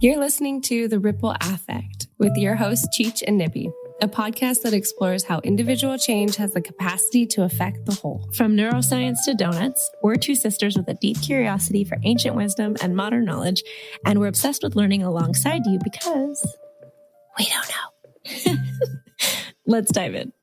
You're listening to The Ripple Affect with your hosts, Cheech and Nibby, a podcast that explores how individual change has the capacity to affect the whole. From neuroscience to donuts, we're two sisters with a deep curiosity for ancient wisdom and modern knowledge, and we're obsessed with learning alongside you because we don't know. Let's dive in.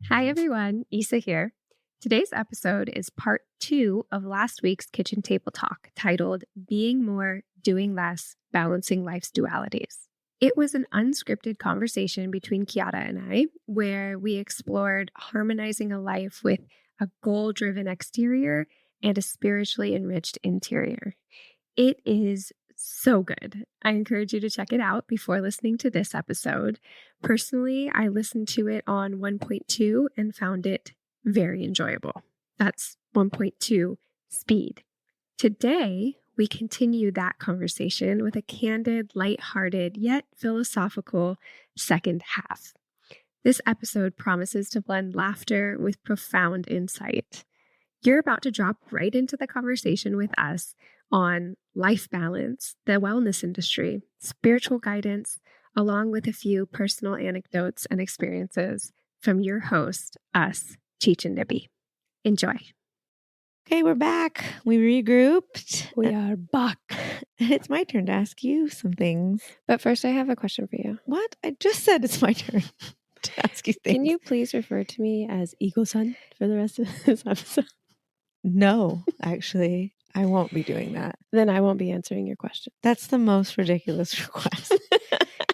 Hi everyone, Isa here. Today's episode is part 2 of last week's kitchen table talk titled Being More, Doing Less, Balancing Life's Dualities. It was an unscripted conversation between Chiara and I where we explored harmonizing a life with a goal-driven exterior and a spiritually enriched interior. It is so good. I encourage you to check it out before listening to this episode. Personally, I listened to it on 1.2 and found it very enjoyable. That's 1.2 speed. Today, we continue that conversation with a candid, lighthearted, yet philosophical second half. This episode promises to blend laughter with profound insight. You're about to drop right into the conversation with us on life balance, the wellness industry, spiritual guidance, along with a few personal anecdotes and experiences from your host, us, Cheech and Nibby. Enjoy. Okay, we're back. We regrouped. We are back. It's my turn to ask you some things. But first, I have a question for you. What? I just said it's my turn to ask you things. Can you please refer to me as Eagle-san for the rest of this episode? No, actually, I won't be doing that. Then I won't be answering your question. That's the most ridiculous request.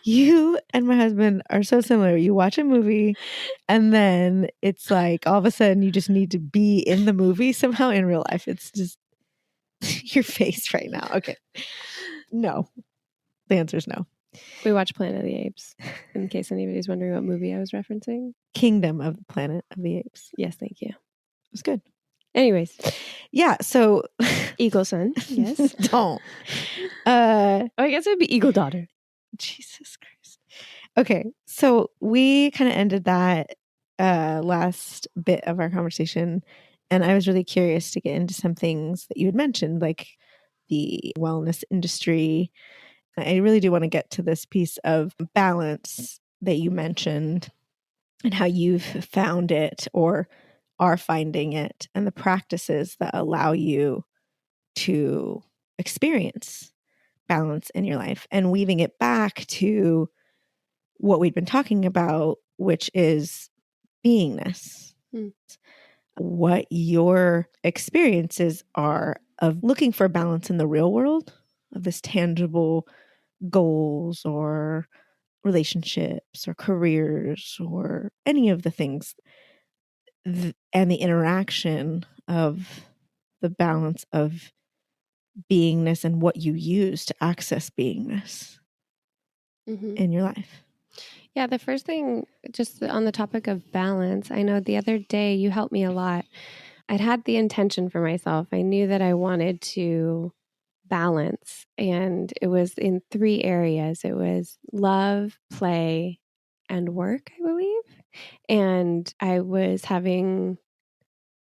You and my husband are so similar. You watch a movie and then it's like all of a sudden you just need to be in the movie somehow in real life. It's just your face right now. Okay. No. The answer is no. We watched Planet of the Apes, in case anybody's wondering what movie I was referencing. Kingdom of the Planet of the Apes. Yes, thank you. It was good. Anyways. Yeah, so Eagle-son. Yes. Don't. I guess it would be Eagle-daughter. Jesus Christ. Okay, so we kind of ended that last bit of our conversation, and I was really curious to get into some things that you had mentioned, like the wellness industry. I really do want to get to this piece of balance that you mentioned and how you've found it or are finding it, and the practices that allow you to experience balance in your life, and weaving it back to what we've been talking about, which is beingness. What your experiences are of looking for balance in the real world, of this tangible goals or relationships or careers or any of the things, and the interaction of the balance of beingness and what you use to access beingness in your life. Yeah, the first thing, just on the topic of balance, I know the other day you helped me a lot. I'd had the intention for myself. I knew that I wanted to balance, and it was in 3 areas. It was love, play, and work, I believe. And I was having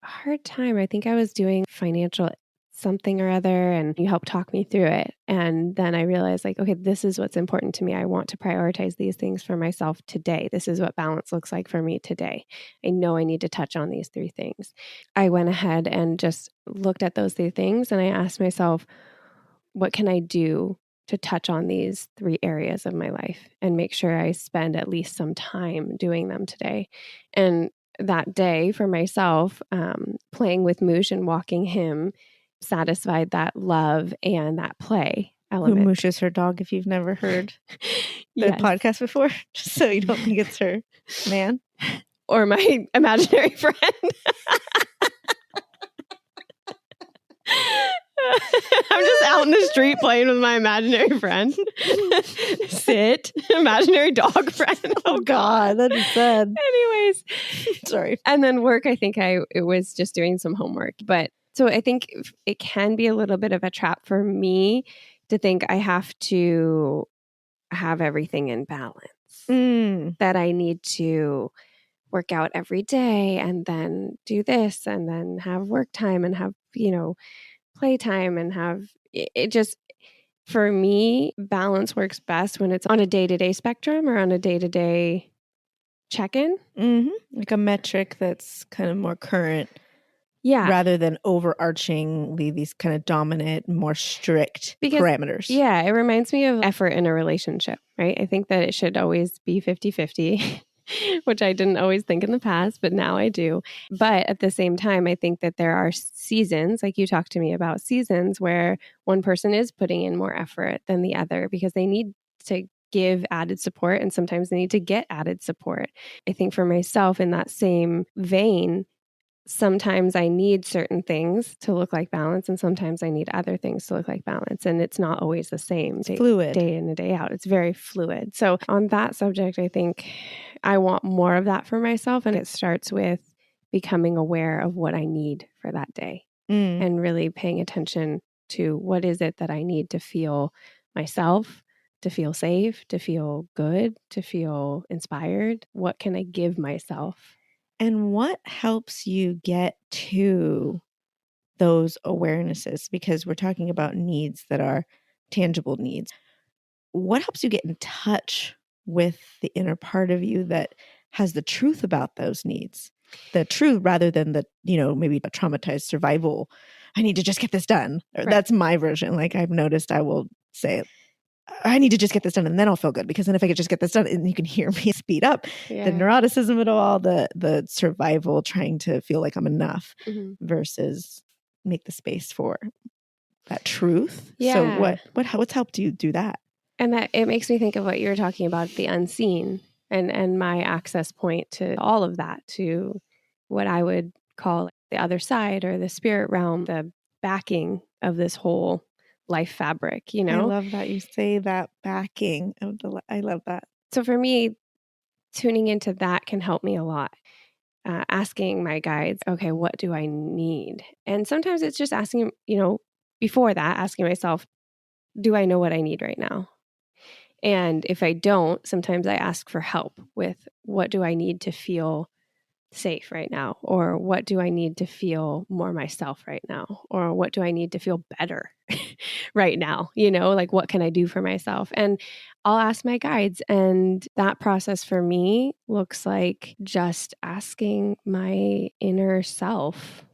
a hard time. I think I was doing financial something or other, and you helped talk me through it. And then I realized, like, okay, this is what's important to me. I want to prioritize these things for myself today. This is what balance looks like for me today. I know I need to touch on these 3 things. I went ahead and just looked at those 3 things, and I asked myself, what can I do to touch on these 3 areas of my life and make sure I spend at least some time doing them today? And that day for myself, playing with Moosh and walking him satisfied that love and that play element. Who Moosh is her dog, if you've never heard the podcast before, just so you don't think it's her man. Or my imaginary friend. I'm just out in the street playing with my imaginary friend. Sit. Imaginary dog friend. Oh God, that'd be sad. Anyways. Sorry. And then work, I think it was just doing some homework. But so I think it can be a little bit of a trap for me to think I have to have everything in balance. That I need to work out every day and then do this and then have work time and have, playtime and have, it just, for me, balance works best when it's on a day-to-day spectrum or on a day-to-day check-in. Like a metric that's kind of more current. Yeah. Rather than overarchingly these kind of dominant, more strict parameters. Yeah, it reminds me of effort in a relationship, right? I think that it should always be 50-50, which I didn't always think in the past, but now I do. But at the same time, I think that there are seasons, like you talked to me about seasons, where one person is putting in more effort than the other because they need to give added support and sometimes they need to get added support. I think for myself, in that same vein, sometimes I need certain things to look like balance and sometimes I need other things to look like balance. And it's not always the same fluid. Day in and day out. It's very fluid. So on that subject, I think I want more of that for myself. And it starts with becoming aware of what I need for that day and really paying attention to what is it that I need to feel myself, to feel safe, to feel good, to feel inspired. What can I give myself? And what helps you get to those awarenesses? Because we're talking about needs that are tangible needs. What helps you get in touch with the inner part of you that has the truth about those needs? The truth rather than the, maybe a traumatized survival. I need to just get this done. Right. That's my version. Like I've noticed I will say, I need to just get this done and then I'll feel good, because then if I could just get this done, and you can hear me speed up the neuroticism of it all, the survival, trying to feel like I'm enough versus make the space for that truth. So what's helped you do that? And that it makes me think of what you were talking about, the unseen and my access point to all of that, to what I would call the other side or the spirit realm, the backing of this whole life fabric, I love that you say that, backing of I love that. So for me, tuning into that can help me a lot. Asking my guides, okay, what do I need? And sometimes it's just asking, before that, asking myself, do I know what I need right now? And if I don't, sometimes I ask for help with what do I need to feel safe right now? Or what do I need to feel more myself right now? Or what do I need to feel better right now? Like what can I do for myself? And I'll ask my guides. And that process for me looks like just asking my inner self.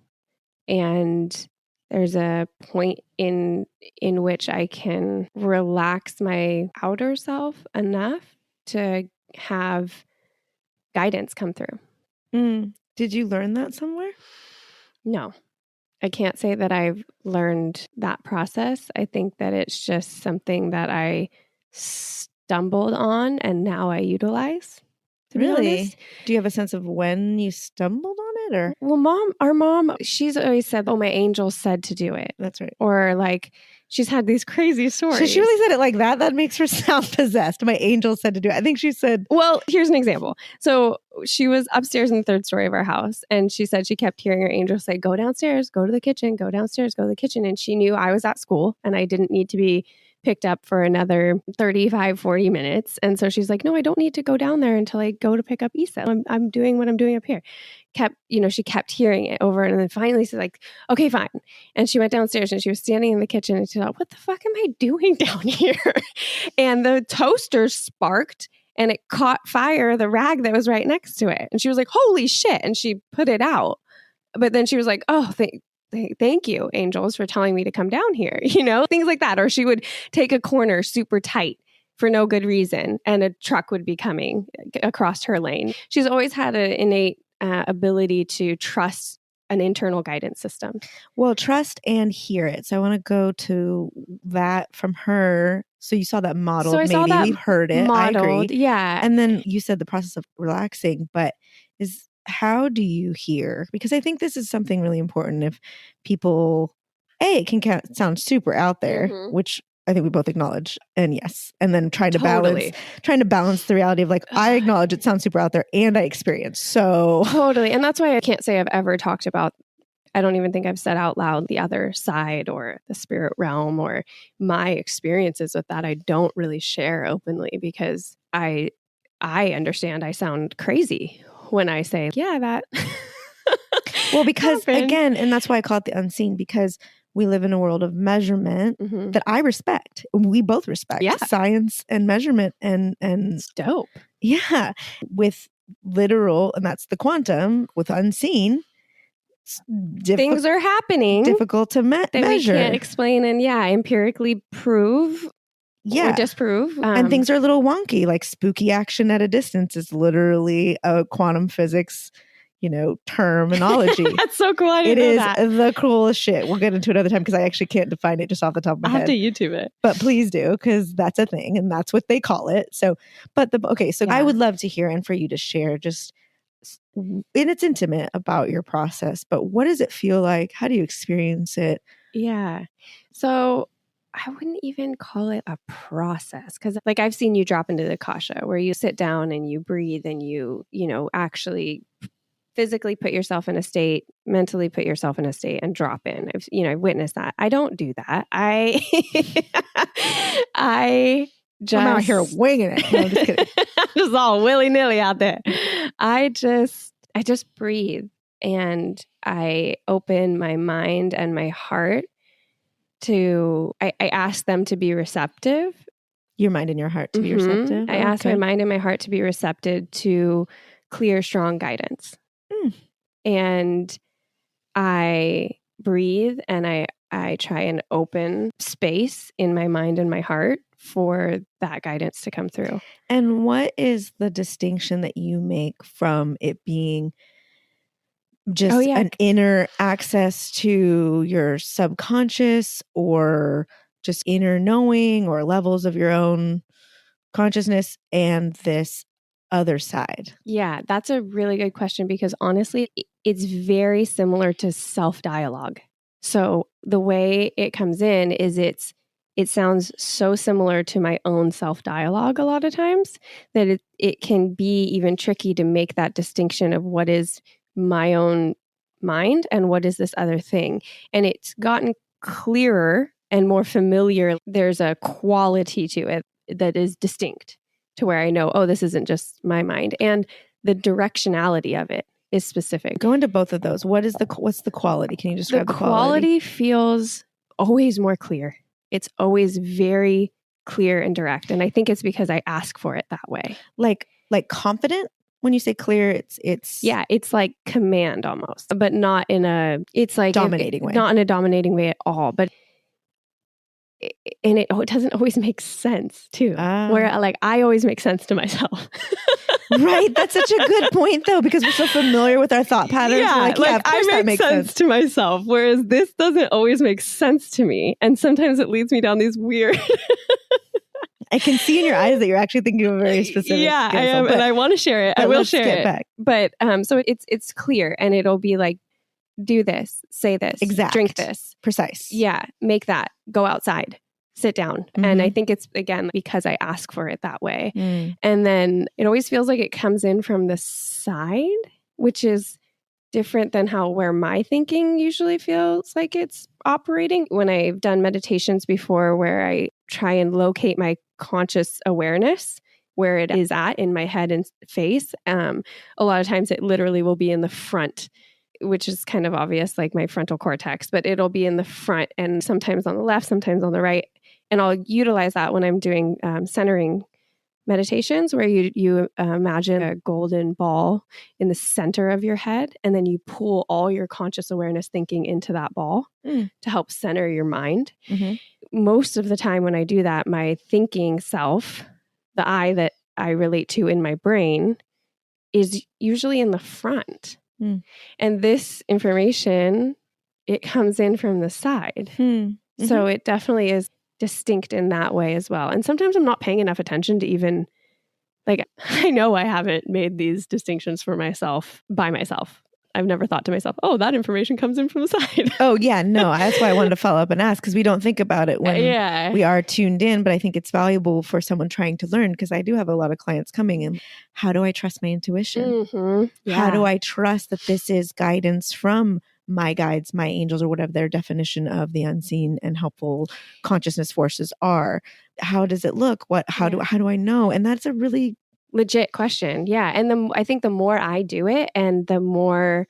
And there's a point in which I can relax my outer self enough to have guidance come through. Did you learn that somewhere? No, I can't say that I've learned that process. I think that it's just something that I stumbled on and now I utilize. To be honest. Do you have a sense of when you stumbled on it, or? Well, our mom, she's always said, "Oh, my angel said to do it." That's right. Or like, she's had these crazy stories. So she really said it like that? That makes her sound possessed. My angel said to do it. I think she said... Well, here's an example. So she was upstairs in the third story of our house, and she said she kept hearing her angel say, "Go downstairs, go to the kitchen, go downstairs, go to the kitchen." And she knew I was at school and I didn't need to be picked up for another 35, 40 minutes. And so she's like, "No, I don't need to go down there until I go to pick up Issa. I'm doing what I'm doing up here." She kept hearing it over. And then finally she's like, "Okay, fine." And she went downstairs and she was standing in the kitchen and she thought, "What the fuck am I doing down here?" And the toaster sparked and it caught fire, the rag that was right next to it. And she was like, "Holy shit." And she put it out. But then she was like, "Oh, thank you, angels, for telling me to come down here," things like that. Or she would take a corner super tight for no good reason and a truck would be coming across her lane. She's always had an innate ability to trust an internal guidance system. Well, trust and hear it. So I want to go to that from her. So you saw that modeled. So I saw that. We've heard it. Modeled, I agree. Yeah. And then you said the process of relaxing, but how do you hear? Because I think this is something really important. If people, it can sound super out there, which I think we both acknowledge. And yes. And then trying to balance the reality of like, I acknowledge it sounds super out there and I experience. So totally. And that's why I can't say I've ever talked about, I don't even think I've said out loud the other side or the spirit realm or my experiences with that. I don't really share openly because I understand I sound crazy when I say, yeah, that. Well, because again, and that's why I call it the unseen, because we live in a world of measurement that I respect. We both respect science and measurement and it's dope. Yeah. With literal, and that's the quantum, with unseen, things are happening. Difficult to measure. We can't explain and empirically prove or disprove. And things are a little wonky, like spooky action at a distance is literally a quantum physics terminology. That's so cool. It is the coolest shit. We'll get into it another time because I actually can't define it just off the top of my head. I'll have to YouTube it. But please do, because that's a thing and that's what they call it. So, I would love to hear and for you to share just, and it's intimate about your process, but what does it feel like? How do you experience it? Yeah. So I wouldn't even call it a process because like I've seen you drop into the kasha where you sit down and you breathe and you actually physically put yourself in a state, mentally put yourself in a state and drop in. I've witnessed that. I don't do that. I I'm out here winging it. No, I'm just kidding. Just all willy-nilly out there. I just breathe and I open my mind and my heart to, I ask them to be receptive. Your mind and your heart to be receptive? I ask my mind and my heart to be receptive to clear, strong guidance. And I breathe and I try and open space in my mind and my heart for that guidance to come through. And what is the distinction that you make from it being just an inner access to your subconscious or just inner knowing or levels of your own consciousness and this other side? Yeah, that's a really good question because honestly, it's very similar to self-dialogue. So the way it comes in is it sounds so similar to my own self-dialogue a lot of times that it can be even tricky to make that distinction of what is my own mind and what is this other thing. And it's gotten clearer and more familiar. There's a quality to it that is distinct to where I know, oh, this isn't just my mind. And the directionality of it is specific. Go into both of those. What's the quality? Can you describe the quality? The quality feels always more clear. It's always very clear and direct. And I think it's because I ask for it that way. Like confident? When you say clear, it's yeah, it's like command almost, but not in a dominating way. Not in a dominating way at all. But it doesn't always make sense too. Where like I always make sense to myself. Right. That's such a good point though, because we're so familiar with our thought patterns. Yeah, of course I make sense to myself. Whereas this doesn't always make sense to me. And sometimes it leads me down these weird I can see in your eyes that you're actually thinking of a very specific. Yeah, I am, and I want to share it. I will share it. Back. But so it's clear, and it'll be like, do this, say this, exact, drink this, precise. Yeah, make that, go outside, sit down. And I think it's again because I ask for it that way. And then it always feels like it comes in from the side, which is different than where my thinking usually feels like it's operating. When I've done meditations before where I try and locate my conscious awareness where it is at in my head and face, a lot of times it literally will be in the front, which is kind of obvious, like my frontal cortex, but it'll be in the front and sometimes on the left, sometimes on the right. And I'll utilize that when I'm doing centering meditations where you imagine a golden ball in the center of your head, and then you pull all your conscious awareness thinking into that ball to help center your mind. Most of the time when I do that, my thinking self, the I that I relate to in my brain, is usually in the front. And this information, it comes in from the side. So it definitely is distinct in that way as well. And sometimes I'm not paying enough attention to even, like, I know I haven't made these distinctions for myself by myself. I've never thought to myself, oh, that information comes in from the side. Oh, yeah. No, that's why I wanted to follow up and ask, because we don't think about it when we are tuned in. But I think it's valuable for someone trying to learn, because I do have a lot of clients coming in. How do I trust my intuition? How do I trust that this is guidance from my guides, my angels, or whatever their definition of the unseen and helpful consciousness forces are? How does it look? How do I know? And that's a really legit question. Yeah. And I think the more I do it and the more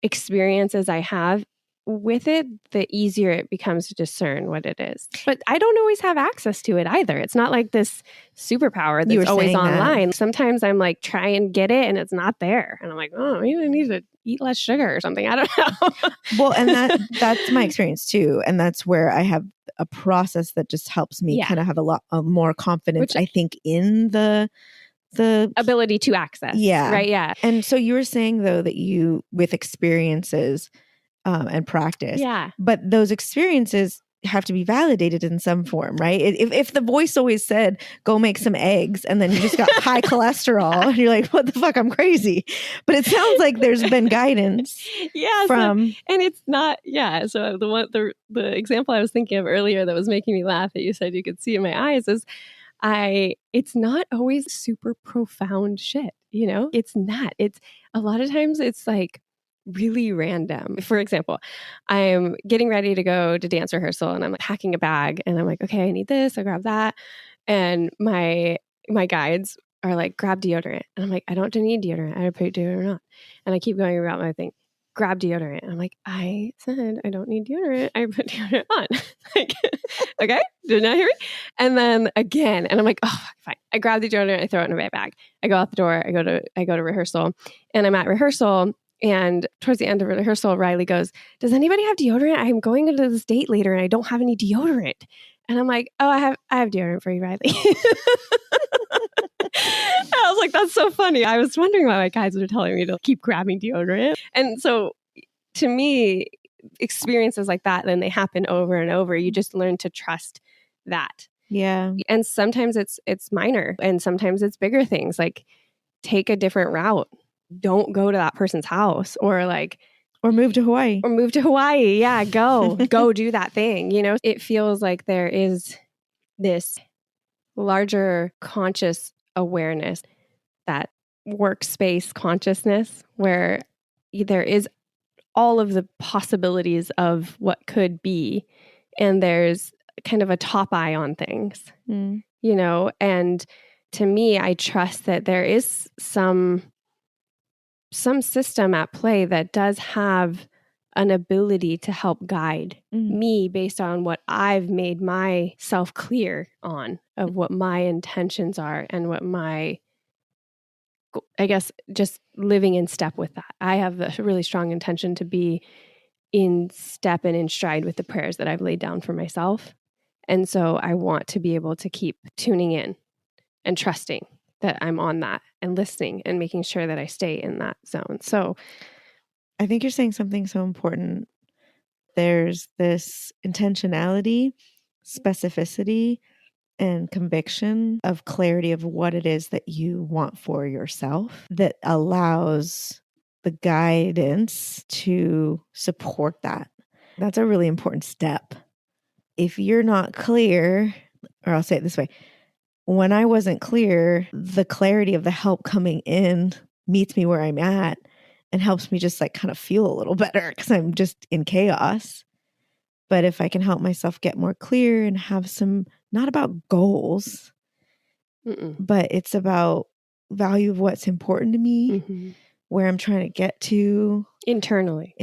experiences I have, with it, the easier it becomes to discern what it is. But I don't always have access to it either. It's not like this superpower You were that's always saying that. online. Sometimes I'm like, try and get it and it's not there. And I'm like, oh, maybe I need to eat less sugar or something. I don't know. Well, and that's my experience too. And that's where I have a process that just helps me kind of have a lot more confidence, I think, in the ability to access. Yeah. Right. Yeah. And so you were saying, though, that you, with experiences and practice, but those experiences have to be validated in some form, right? If the voice always said, go make some eggs, and then you just got high cholesterol, and you're like, what the fuck, I'm crazy. But it sounds like there's been guidance from... and it's not, so the example I was thinking of earlier that was making me laugh that you said you could see in my eyes is it's not always super profound shit, you know? It's not. It's a lot of times it's like really random. For example, I'm getting ready to go to dance rehearsal and I'm like packing a bag and I'm like, okay, I need this, I grab that. And my guides are like, grab deodorant. And I'm like, I don't need deodorant. I put deodorant on. And I keep going about my thing. Grab deodorant. And I'm like, I said I don't need deodorant. I put deodorant on. Like, okay, did not hear me? And then again, and I'm like, oh, fine. I grab the deodorant, I throw it in my bag. I go out the door, I go to rehearsal, and I'm at rehearsal. And towards the end of rehearsal, Riley goes, does anybody have deodorant? I'm going into this date later and I don't have any deodorant. And I'm like, oh, I have deodorant for you, Riley. I was like, that's so funny. I was wondering why my guides were telling me to keep grabbing deodorant. And so to me, experiences like that, then they happen over and over. You just learn to trust that. Yeah. And sometimes it's minor and sometimes it's bigger things, like take a different route. Don't go to that person's house or move to Hawaii. Yeah, go do that thing. You know, it feels like there is this larger conscious awareness, that workspace consciousness where there is all of the possibilities of what could be. And there's kind of a top eye on things, you know, and to me, I trust that there is some system at play that does have an ability to help guide me based on what I've made myself clear on of what my intentions are and what my, I guess, just living in step with that. I have a really strong intention to be in step and in stride with the prayers that I've laid down for myself. And so I want to be able to keep tuning in and trusting that I'm on that and listening and making sure that I stay in that zone. So I think you're saying something so important. There's this intentionality, specificity, and conviction of clarity of what it is that you want for yourself that allows the guidance to support that. That's a really important step. If you're not clear, or I'll say it this way, when I wasn't clear, the clarity of the help coming in meets me where I'm at and helps me just like kind of feel a little better because I'm just in chaos. But if I can help myself get more clear and have some, not about goals, but it's about value of what's important to me, where I'm trying to get to. Internally.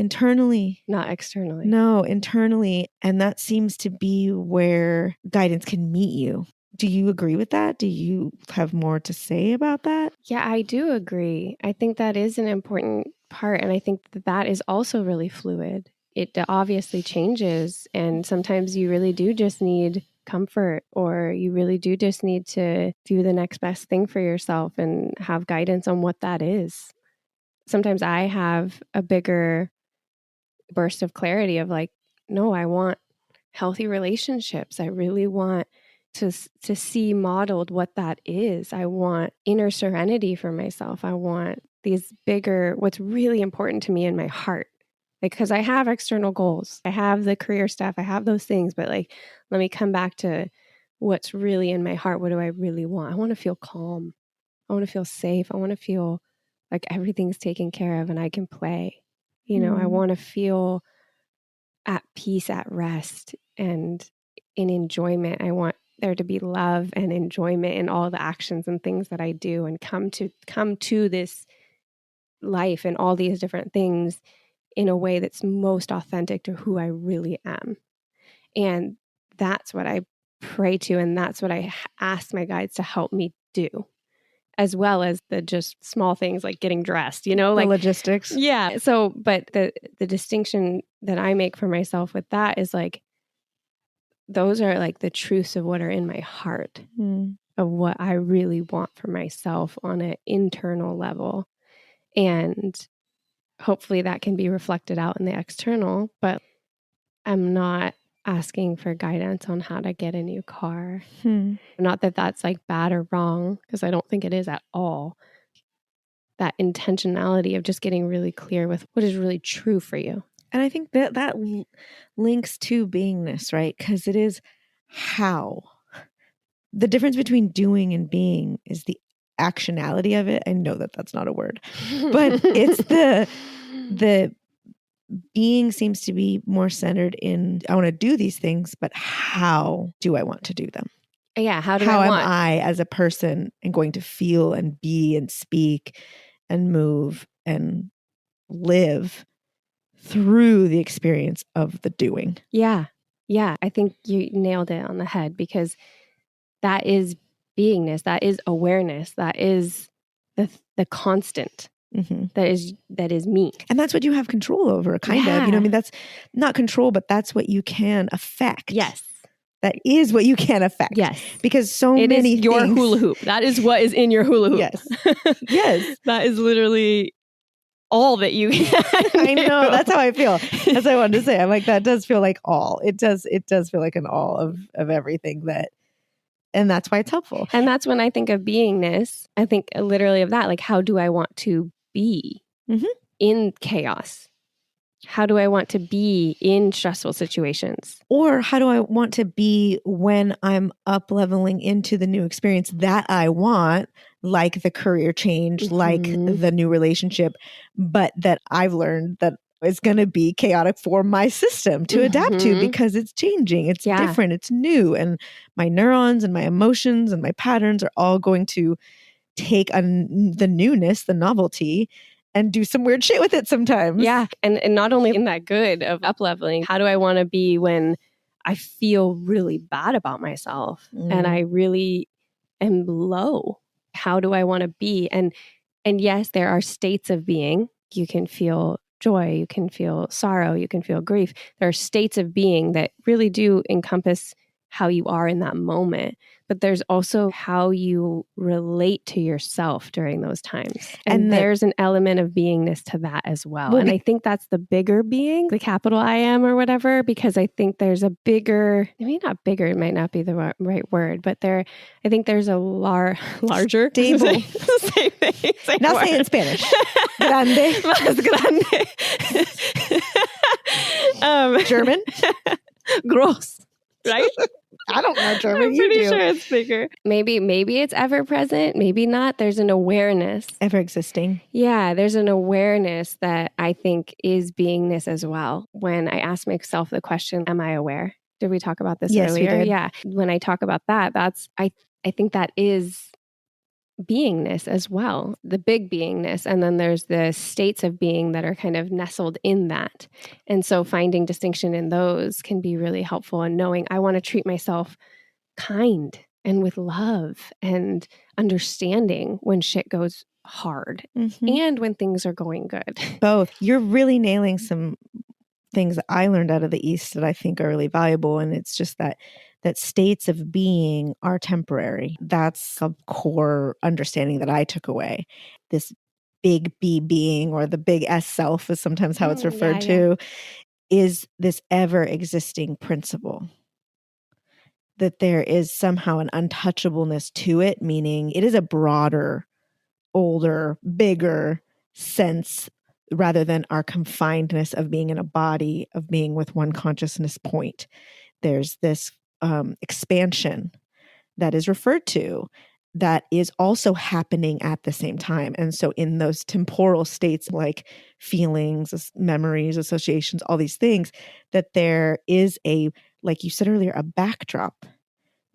Not externally. No, internally. And that seems to be where guidance can meet you. Do you agree with that? Do you have more to say about that? Yeah, I do agree. I think that is an important part. And I think that is also really fluid. It obviously changes. And sometimes you really do just need comfort, or you really do just need to do the next best thing for yourself and have guidance on what that is. Sometimes I have a bigger burst of clarity of like, no, I want healthy relationships. I really want to see modeled what that is. I want inner serenity for myself. I want these bigger, what's really important to me in my heart. Because I have external goals. I have the career stuff. I have those things. But like, let me come back to what's really in my heart. What do I really want? I want to feel calm. I want to feel safe. I want to feel like everything's taken care of and I can play. You know, I want to feel at peace, at rest, and in enjoyment. I want there to be love and enjoyment in all the actions and things that I do, and come to this life and all these different things in a way that's most authentic to who I really am. And that's what I pray to, and that's what I ask my guides to help me do, as well as the just small things like getting dressed, the like logistics. Yeah. So, but the distinction that I make for myself with that is like, those are like the truths of what are in my heart, of what I really want for myself on an internal level. And hopefully that can be reflected out in the external, but I'm not asking for guidance on how to get a new car. Not that that's like bad or wrong, because I don't think it is at all. That intentionality of just getting really clear with what is really true for you. And I think that links to beingness, right? Because it is how. The difference between doing and being is the actionality of it. I know that that's not a word, but it's the being seems to be more centered in, I want to do these things, but how do I want to do them? Yeah, how am I as a person and going to feel and be and speak and move and live through the experience of the doing? Yeah. I think you nailed it on the head, because that is beingness, that is awareness, that is the constant. That is me. And that's what you have control over, kind of. I mean, that's not control, but that's what you can affect. Yes. That is what you can affect. Yes. Because it many is your things... hula hoop. That is what is in your hula hoop. Yes. Yes. That is literally all that you can. I know. That's how I feel. That's what I wanted to say. I'm like, that does feel like all. It does feel like an all of everything that... And that's why it's helpful. And that's when I think of beingness, I think literally of that. Like, how do I want to be in chaos? How do I want to be in stressful situations? Or how do I want to be when I'm up leveling into the new experience that I want, like the career change, like the new relationship, but that I've learned that it's going to be chaotic for my system to adapt to, because it's changing, it's different, it's new. And my neurons and my emotions and my patterns are all going to take the newness, the novelty, and do some weird shit with it sometimes. Yeah. And not only in that good of up-leveling, how do I want to be when I feel really bad about myself and I really am low? How do I want to be? And yes, there are states of being. You can feel joy, you can feel sorrow, you can feel grief. There are states of being that really do encompass how you are in that moment. But there's also how you relate to yourself during those times. And there's an element of beingness to that as well. And I think that's the bigger being, the capital I am or whatever, because I think there's a bigger, maybe not bigger, it might not be the right word, but I think there's a larger. Stable. Same thing. Now say it in Spanish. Grande. Más grande. German? Gross. Right? I don't know German. I'm pretty sure it's bigger. Maybe it's ever present. Maybe not. There's an awareness. Ever existing. Yeah, there's an awareness that I think is beingness as well. When I ask myself the question, am I aware? Did we talk about this earlier? We did. Yeah. When I talk about that, I think that is beingness as well, the big beingness. And then there's the states of being that are kind of nestled in that. And so finding distinction in those can be really helpful, and knowing I want to treat myself kind and with love and understanding when shit goes hard and when things are going good. Both. You're really nailing some things that I learned out of the East that I think are really valuable. And it's just that states of being are temporary. That's a core understanding that I took away. This big B being, or the big S self is sometimes how it's referred to, is this ever existing principle. That there is somehow an untouchableness to it, meaning it is a broader, older, bigger sense rather than our confinedness of being in a body, of being with one consciousness point. There's this expansion that is referred to that is also happening at the same time. And so in those temporal states, like feelings, memories, associations, all these things, that there is a, like you said earlier, a backdrop.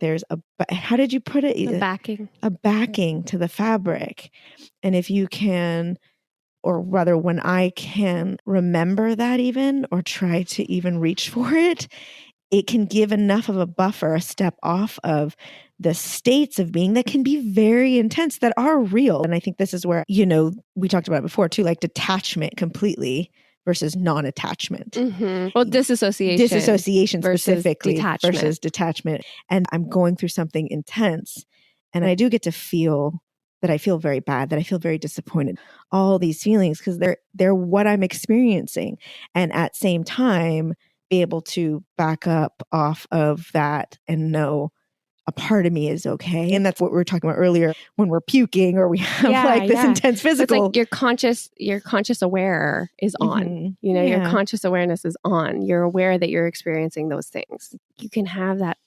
There's how did you put it? A backing. A backing to the fabric. And if you can or rather when I can remember that even, or try to even reach for it, it can give enough of a buffer, a step off of the states of being that can be very intense, that are real. And I think this is where, we talked about it before too, like detachment completely versus non-attachment. Mm-hmm. Well, disassociation specifically detachment. versus detachment. And I'm going through something intense, and I do get to feel that I feel very bad, that I feel very disappointed, all these feelings, because they're what I'm experiencing. And at same time, be able to back up off of that and know a part of me is okay. And that's what we were talking about earlier when we're puking or we have this intense physical. It's like your conscious aware is on. Mm-hmm. Your conscious awareness is on. You're aware that you're experiencing those things. You can have that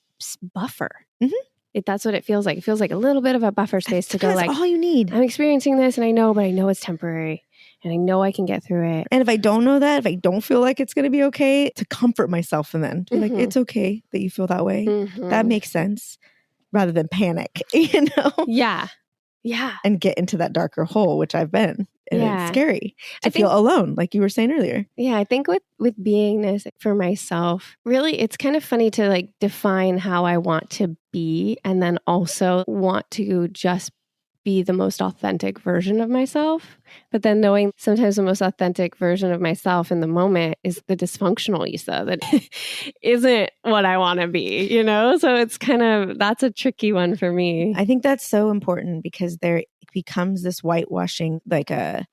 buffer. Mm-hmm. That's what it feels like. It feels like a little bit of a buffer space to go like, all you need. I'm experiencing this and I know, but I know it's temporary. And I know I can get through it. And if I don't know that, if I don't feel like it's going to be okay, to comfort myself and then be like, it's okay that you feel that way. Mm-hmm. That makes sense, rather than panic, Yeah. And get into that darker hole, which I've been. And it's scary to feel alone, like you were saying earlier. Yeah, I think with beingness for myself, really, it's kind of funny to like define how I want to be and then also want to just be the most authentic version of myself. But then knowing sometimes the most authentic version of myself in the moment is the dysfunctional Isa that isn't what I want to be, So it's that's a tricky one for me. I think that's so important because there becomes this whitewashing, like a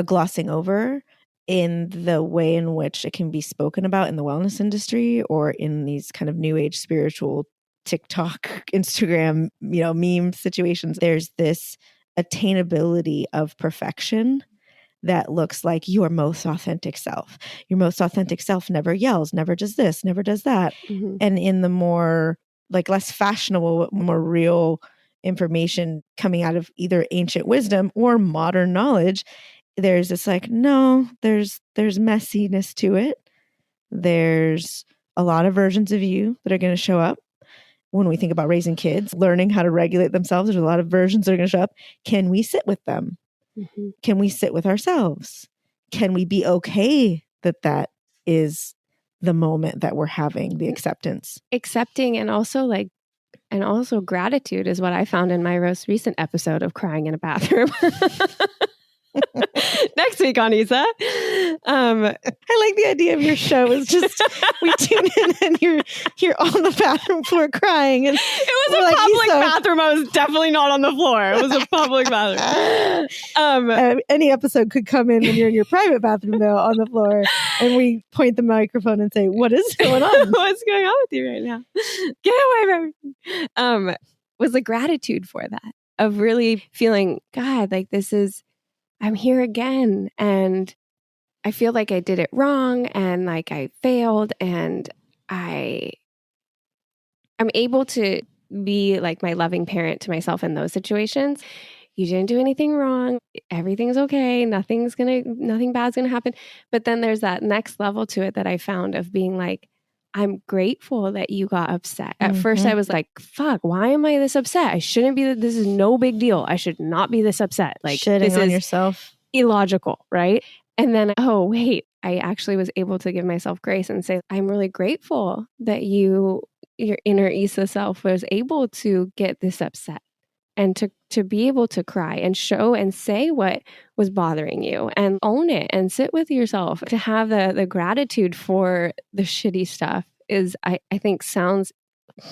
glossing over in the way in which it can be spoken about in the wellness industry or in these kind of new age spiritual TikTok, Instagram, meme situations. There's this attainability of perfection that looks like your most authentic self. Your most authentic self never yells, never does this, never does that. Mm-hmm. And in the more like less fashionable, more real information coming out of either ancient wisdom or modern knowledge, there's this like, no, there's messiness to it. There's a lot of versions of you that are going to show up. When we think about raising kids, learning how to regulate themselves, there's a lot of versions that are going to show up. Can we sit with them? Mm-hmm. Can we sit with ourselves? Can we be okay that is the moment that we're having, the acceptance? Accepting and also gratitude is what I found in my most recent episode of Crying in a Bathroom. Next week on Isa. I like the idea of your show is just we tune in and you're on the bathroom floor crying. And it was a public bathroom. I was definitely not on the floor. It was a public bathroom. Any episode could come in when you're in your private bathroom though on the floor, and we point the microphone and say, "What is going on? What's going on with you right now? Get away from me." Was the gratitude for that of really feeling, God, like this is. I'm here again and I feel like I did it wrong and like I failed and I'm able to be like my loving parent to myself in those situations. You didn't do anything wrong. Everything's okay. Nothing bad's going to happen. But then there's that next level to it that I found of being like, I'm grateful that you got upset. At first I was like, fuck, why am I this upset? I shouldn't be. This is no big deal. I should not be this upset. Like shitting on yourself. Illogical, right? And then, oh, wait, I actually was able to give myself grace and say, I'm really grateful that your inner Isa self was able to get this upset and to be able to cry and show and say what was bothering you and own it and sit with yourself. To have the gratitude for the shitty stuff is, I think, sounds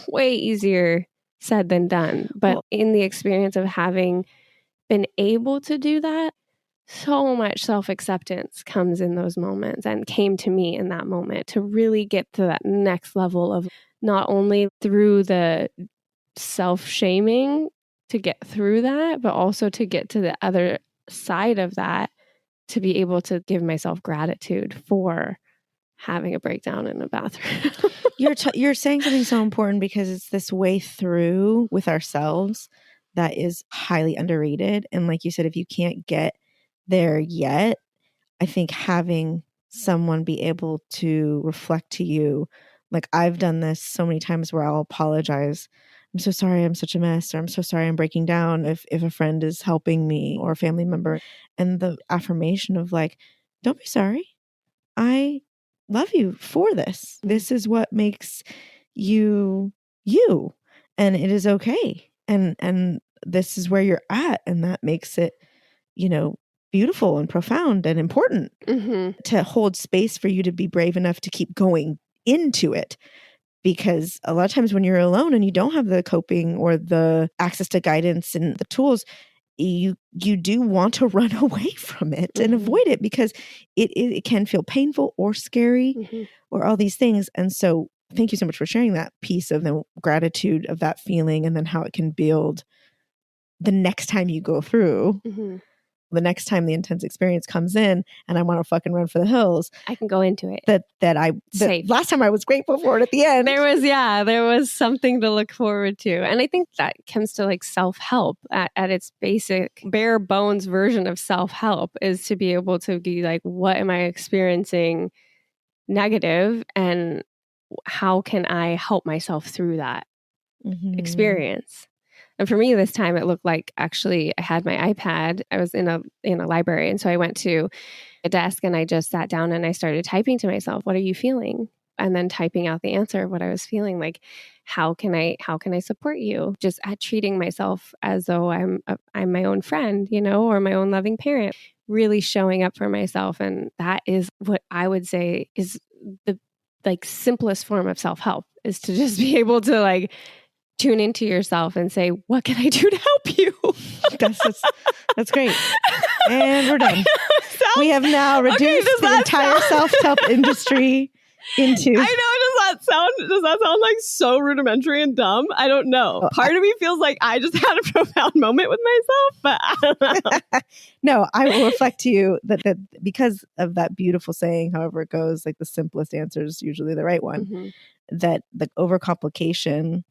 way easier said than done. But in the experience of having been able to do that, so much self-acceptance comes in those moments and came to me in that moment to really get to that next level of not only through the self-shaming to get through that, but also to get to the other side of that, to be able to give myself gratitude for having a breakdown in a bathroom. You're saying something so important because it's this way through with ourselves that is highly underrated. And like you said, if you can't get there yet, I think having someone be able to reflect to you, like I've done this so many times where I'll apologize I'm so sorry I'm such a mess, or I'm so sorry I'm breaking down if a friend is helping me or a family member. And the affirmation of like, don't be sorry. I love you for this. This is what makes you you. And it is okay. And this is where you're at. And that makes it, beautiful and profound and important to hold space for you to be brave enough to keep going into it. Because a lot of times when you're alone and you don't have the coping or the access to guidance and the tools, you do want to run away from it and avoid it because it can feel painful or scary or all these things. And so thank you so much for sharing that piece of the gratitude of that feeling and then how it can build the next time you go through. The next time the intense experience comes in and I want to fucking run for the hills, I can go into it. That last time I was grateful for it at the end. There was something to look forward to. And I think that comes to like self-help at its basic bare bones version of self-help is to be able to be like, what am I experiencing negative and how can I help myself through that experience? And for me, this time it looked like actually I had my iPad. I was in a library. And so I went to a desk and I just sat down and I started typing to myself, what are you feeling? And then typing out the answer of what I was feeling. Like, how can I support you? Just at treating myself as though I'm my own friend, or my own loving parent, really showing up for myself. And that is what I would say is the like simplest form of self-help is to just be able to like tune into yourself and say, what can I do to help you? That's great. And we're done. We have now reduced the entire self-help industry into... I know, does that sound like so rudimentary and dumb? I don't know. Part of me feels like I just had a profound moment with myself, but I don't know. No, I will reflect to you that because of that beautiful saying, however it goes, like the simplest answer is usually the right one, that the overcomplication...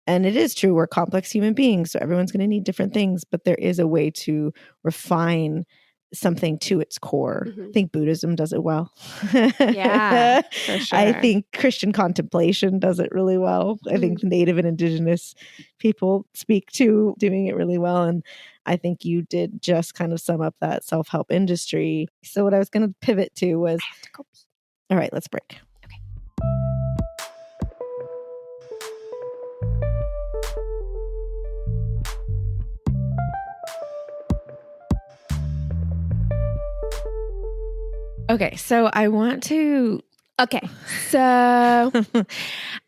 And it is true, we're complex human beings, so everyone's going to need different things, but there is a way to refine something to its core. I think Buddhism does it well. Yeah, for sure. I think Christian contemplation does it really well. I think the Native and Indigenous people speak to doing it really well. And I think you did just kind of sum up that self-help industry. So what I was going to pivot to was, all right, let's break. Okay, so I want to. Okay, so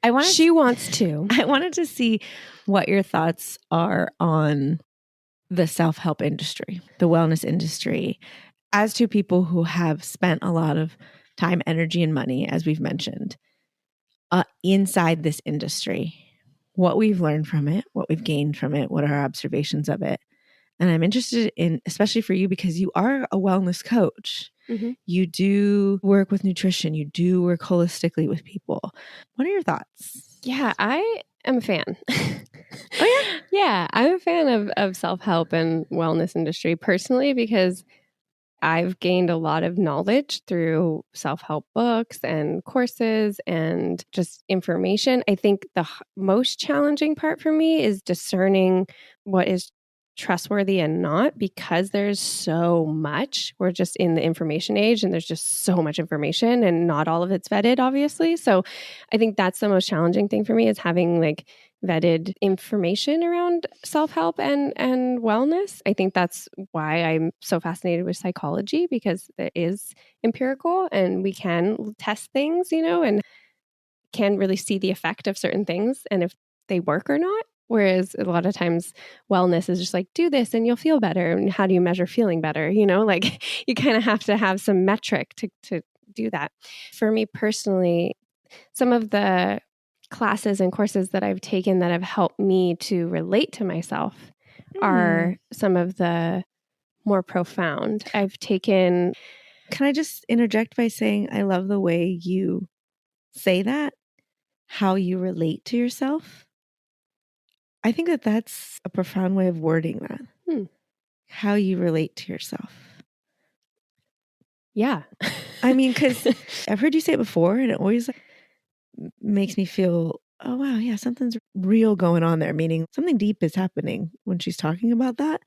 I wanted to see what your thoughts are on the self-help industry, the wellness industry, as to people who have spent a lot of time, energy, and money, as we've mentioned, inside this industry. What we've learned from it, what we've gained from it, what are our observations of it. And I'm interested in, especially for you, because you are a wellness coach. You do work with nutrition. You do work holistically with people. What are your thoughts? Yeah, I am a fan. Oh, yeah? Yeah, I'm a fan of self-help and wellness industry personally because I've gained a lot of knowledge through self-help books and courses and just information. I think the most challenging part for me is discerning what is trustworthy and not, because there's so much. We're just in the information age and there's just so much information and not all of it's vetted, obviously. So I think that's the most challenging thing for me is having like vetted information around self-help and wellness. I think that's why I'm so fascinated with psychology, because it is empirical and we can test things, and can really see the effect of certain things and if they work or not. Whereas a lot of times wellness is just like, do this and you'll feel better. And how do you measure feeling better? Like you kind of have to have some metric to do that. For me personally, some of the classes and courses that I've taken that have helped me to relate to myself are some of the more profound. I've taken... Can I just interject by saying I love the way you say that, how you relate to yourself. I think that that's a profound way of wording that. How you relate to yourself. Yeah. I mean, because I've heard you say it before and it always makes me feel oh, wow, yeah, something's real going on there, meaning something deep is happening when she's talking about that,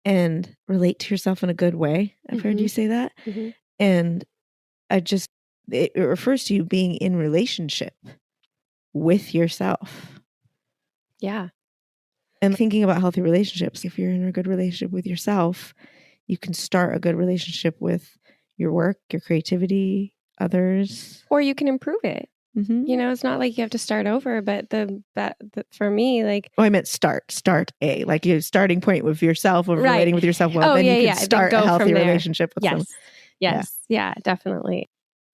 and relate to yourself in a good way. I've heard you say that. Mm-hmm. And it refers to you being in relationship with yourself. Yeah. And thinking about healthy relationships, if you're in a good relationship with yourself, you can start a good relationship with your work, your creativity, others. Or you can improve it. Mm-hmm. You know, it's not like you have to start over, but for me, like, I meant start like your starting point with yourself, of relating with yourself well. Oh, then yeah, you can start a healthy relationship with someone. Yes. Yeah, definitely.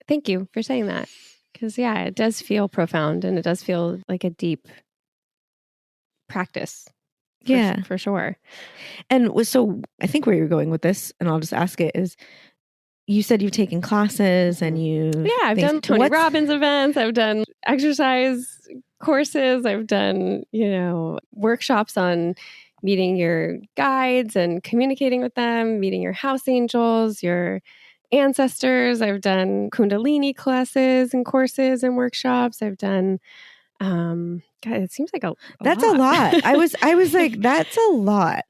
Thank you for saying that. Because, yeah, it does feel profound and it does feel like a deep practice. For sure. And so I think where you're going with this, and I'll just ask it, is you said you've taken classes and I've done Tony Robbins events. I've done exercise courses. I've done, workshops on meeting your guides and communicating with them, meeting your house angels, your ancestors. I've done Kundalini classes and workshops. I've done, God, it seems like that's a lot. I was like, that's a lot.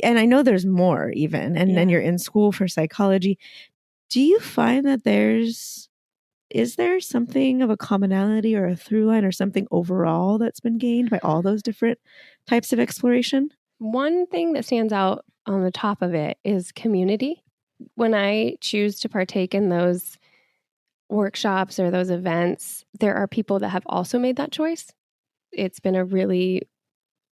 And I know there's more even. And then you're in school for psychology. Do you find that is there something of a commonality or a through line or something overall that's been gained by all those different types of exploration? One thing that stands out on the top of it is community. When I choose to partake in those workshops or those events, there are people that have also made that choice. It's been a really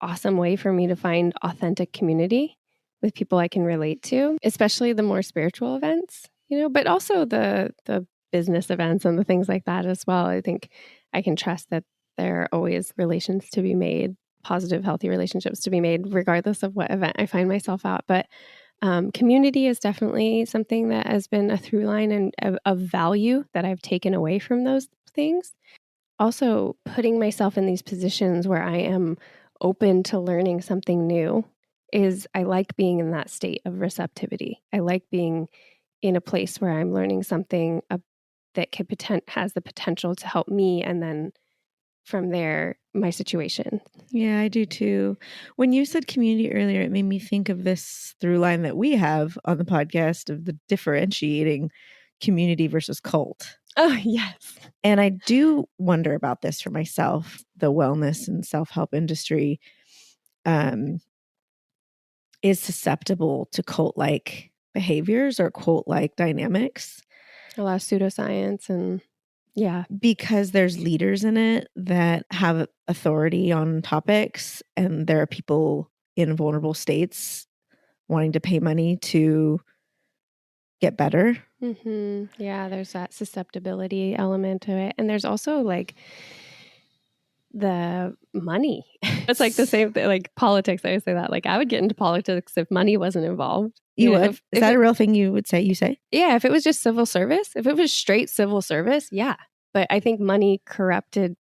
awesome way for me to find authentic community with people I can relate to, especially the more spiritual events, but also the business events and the things like that as well. I think I can trust that there are always relations to be made, positive, healthy relationships to be made, regardless of what event I find myself at. But community is definitely something that has been a through line and of value that I've taken away from those things. Also, putting myself in these positions where I am open to learning something new I like being in that state of receptivity. I like being in a place where I'm learning something that has the potential to help me, and then from there, my situation. Yeah, I do too. When you said community earlier, it made me think of this through line that we have on the podcast of the differentiating community versus cult. Oh, yes. And I do wonder about this for myself. The wellness and self-help industry is susceptible to cult-like behaviors or cult-like dynamics. A lot of pseudoscience and because there's leaders in it that have authority on topics, and there are people in vulnerable states wanting to pay money to get better. Mm-hmm. Yeah, there's that susceptibility element to it. And there's also like the money. It's like the same thing, like politics. I always say that. Like I would get into politics if money wasn't involved. You would? Is that a real thing you would say? You say? Yeah, if it was just civil service, if it was straight civil service, yeah. But I think money corrupted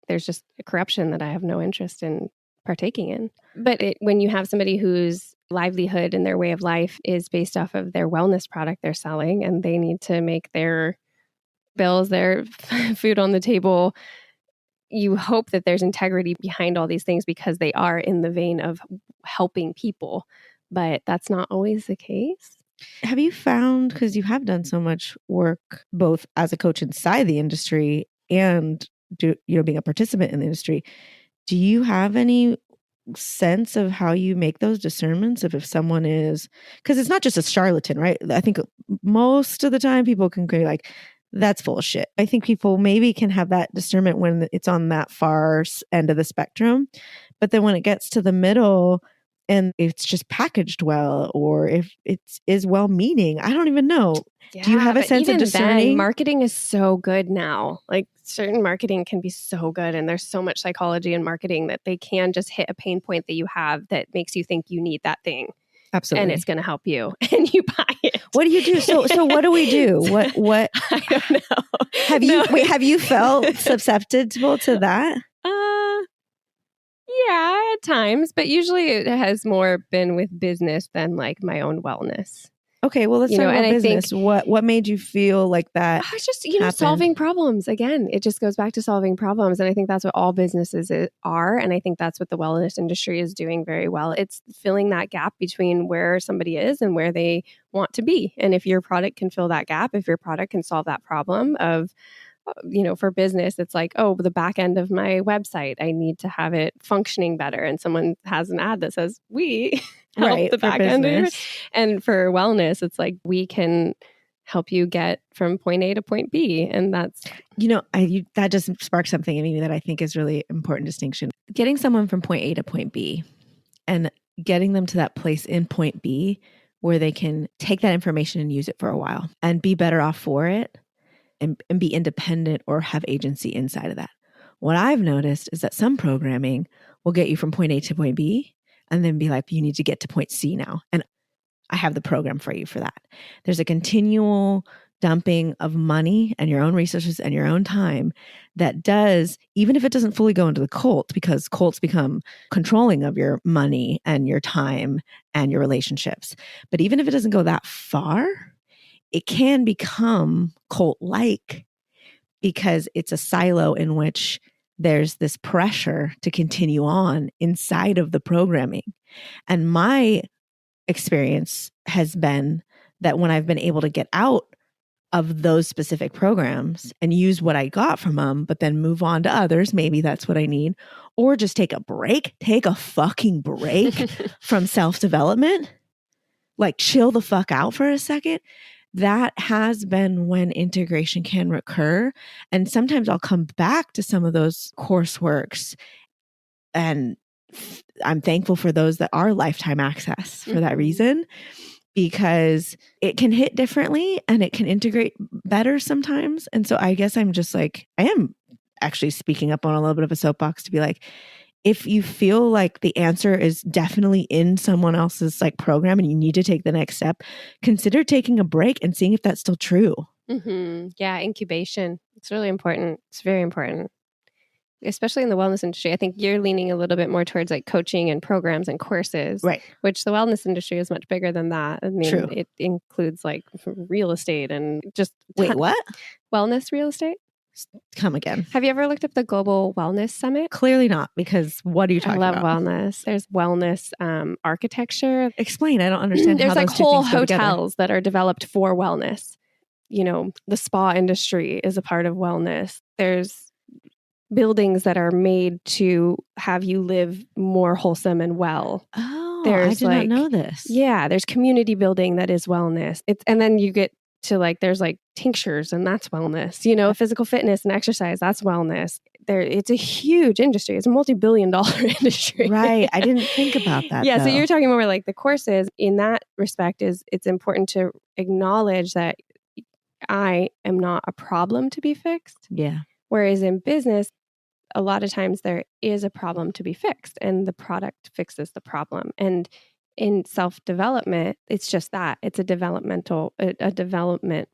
there's just a corruption that I have no interest in partaking in. But when you have somebody whose livelihood and their way of life is based off of their wellness product they're selling, and they need to make their bills, their food on the table, you hope that there's integrity behind all these things because they are in the vein of helping people. But that's not always the case. Have you found, because you have done so much work both as a coach inside the industry and being a participant in the industry, do you have any sense of how you make those discernments of if someone is, because it's not just a charlatan, right? I think most of the time people can be like, that's full of shit. I think people maybe can have that discernment when it's on that far end of the spectrum. But then when it gets to the middle and it's just packaged well, or if it is well-meaning, I don't even know. Yeah, do you have a sense of discerning? Then, marketing is so good now. Like certain marketing can be so good, and there's so much psychology in marketing that they can just hit a pain point that you have that makes you think you need that thing. Absolutely. And it's going to help you, and you buy it. What do you do? So what do we do? What? I don't know. Have you felt susceptible to that? Yeah, at times, but usually it has more been with business than like my own wellness. Okay, well, let's talk about and I business. think, What made you feel like that? it's just, happened? solving problems. Again, it just goes back to solving problems. And I think that's what all businesses are. And I think that's what the wellness industry is doing very well. It's filling that gap between where somebody is and where they want to be. And if your product can fill that gap, if your product can solve that problem of, for business, it's like, oh, the back end of my website, I need to have it functioning better. And someone has an ad that says, we help the back end of it. And for wellness, it's like, we can help you get from point A to point B. And that's, that just sparks something in me that I think is really important distinction. Getting someone from point A to point B and getting them to that place in point B where they can take that information and use it for a while and be better off for it and be independent or have agency inside of that. What I've noticed is that some programming will get you from point A to point B and then be like, you need to get to point C now. And I have the program for you for that. There's a continual dumping of money and your own resources and your own time that does, even if it doesn't fully go into the cult, because cults become controlling of your money and your time and your relationships. But even if it doesn't go that far, it can become cult-like because it's a silo in which there's this pressure to continue on inside of the programming. And my experience has been that when I've been able to get out of those specific programs and use what I got from them, but then move on to others, maybe that's what I need, or just take a fucking break from self-development, like chill the fuck out for a second. That has been when integration can recur. And sometimes I'll come back to some of those courseworks, and I'm thankful for those that are lifetime access for that reason, because it can hit differently and it can integrate better sometimes. And so I guess I'm just like, I am actually speaking up on a little bit of a soapbox to be like, if you feel like the answer is definitely in someone else's like program and you need to take the next step, consider taking a break and seeing if that's still true. Mm-hmm. Yeah, incubation. It's really important. It's very important, especially in the wellness industry. I think you're leaning a little bit more towards like coaching and programs and courses, right? Which the wellness industry is much bigger than that. I mean, True. It includes like real estate and just what? Wellness real estate? Come again. Have you ever looked up the Global Wellness Summit? Clearly not, because what are you talking about? I love wellness. There's wellness architecture. Explain. I don't understand. There's how like those two whole things go hotels together. that are developed for wellness. The spa industry is a part of wellness. There's buildings that are made to have you live more wholesome and well. Oh, I did not know this. Yeah, there's community building that is wellness. And then you get to like, there's like tinctures and that's wellness, physical fitness and exercise, that's wellness. It's a huge industry. It's a multi-billion-dollar industry. Right. I didn't think about that. Yeah. though. So you're talking more like the courses in that respect it's important to acknowledge that I am not a problem to be fixed. Yeah. Whereas in business, a lot of times there is a problem to be fixed and the product fixes the problem. And in self-development, it's just that. It's a development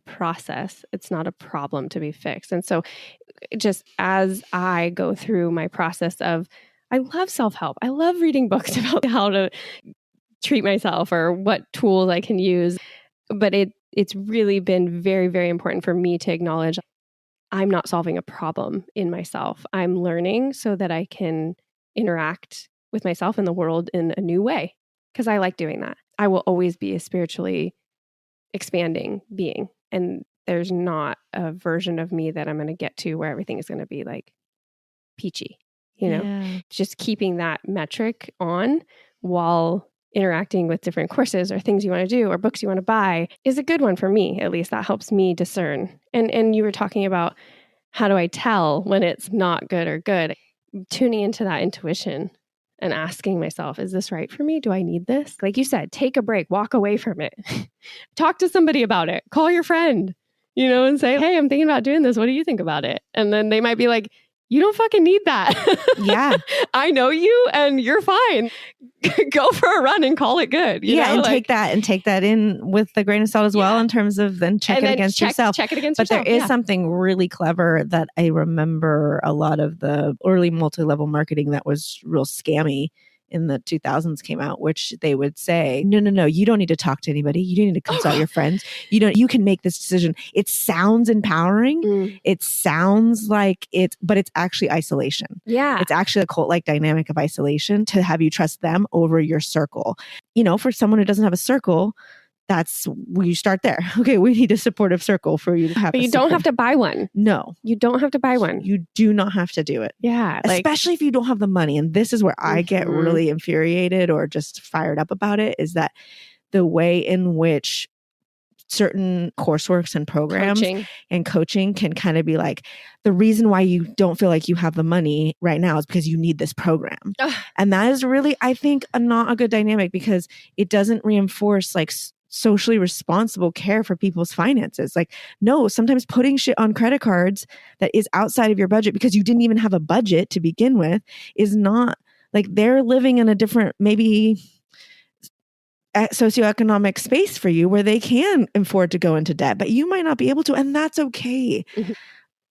process. It's not a problem to be fixed. And so just as I go through my process of, I love self-help. I love reading books about how to treat myself or what tools I can use. But it's really been very, very important for me to acknowledge I'm not solving a problem in myself. I'm learning so that I can interact with myself and the world in a new way. Because I like doing that. I will always be a spiritually expanding being. And there's not a version of me that I'm going to get to where everything is going to be like peachy, Just keeping that metric on while interacting with different courses or things you want to do or books you want to buy is a good one for me. At least that helps me discern. And you were talking about how do I tell when it's not good or good? Tuning into that intuition and asking myself, is this right for me? Do I need this? Like you said, take a break, walk away from it, talk to somebody about it, call your friend, and say, hey, I'm thinking about doing this. What do you think about it? And then they might be like, you don't fucking need that. Yeah. I know you and you're fine. Go for a run and call it good. Take that in with a grain of salt as well in terms of then check it against yourself. Check it against yourself. But there is something really clever that I remember a lot of the early multi-level marketing that was real scammy in the 2000s came out, which they would say, no, you don't need to talk to anybody. You don't need to consult your friends. You can make this decision. It sounds empowering. It sounds like but it's actually isolation. Yeah. It's actually a cult-like dynamic of isolation to have you trust them over your circle. For someone who doesn't have a circle, that's where you start there. Okay, we need a supportive circle for you to have. But you don't have to buy one. No. You don't have to buy one. You do not have to do it. Yeah. Especially if you don't have the money. And this is where I get really infuriated or just fired up about it, is that the way in which certain courseworks and programs and coaching can kind of be like, the reason why you don't feel like you have the money right now is because you need this program. And that is really, I think, not a good dynamic, because it doesn't reinforce like socially responsible care for people's finances. Like, no, sometimes putting shit on credit cards that is outside of your budget because you didn't even have a budget to begin with is not like, they're living in a different, maybe socioeconomic space for you where they can afford to go into debt, but you might not be able to, and that's okay.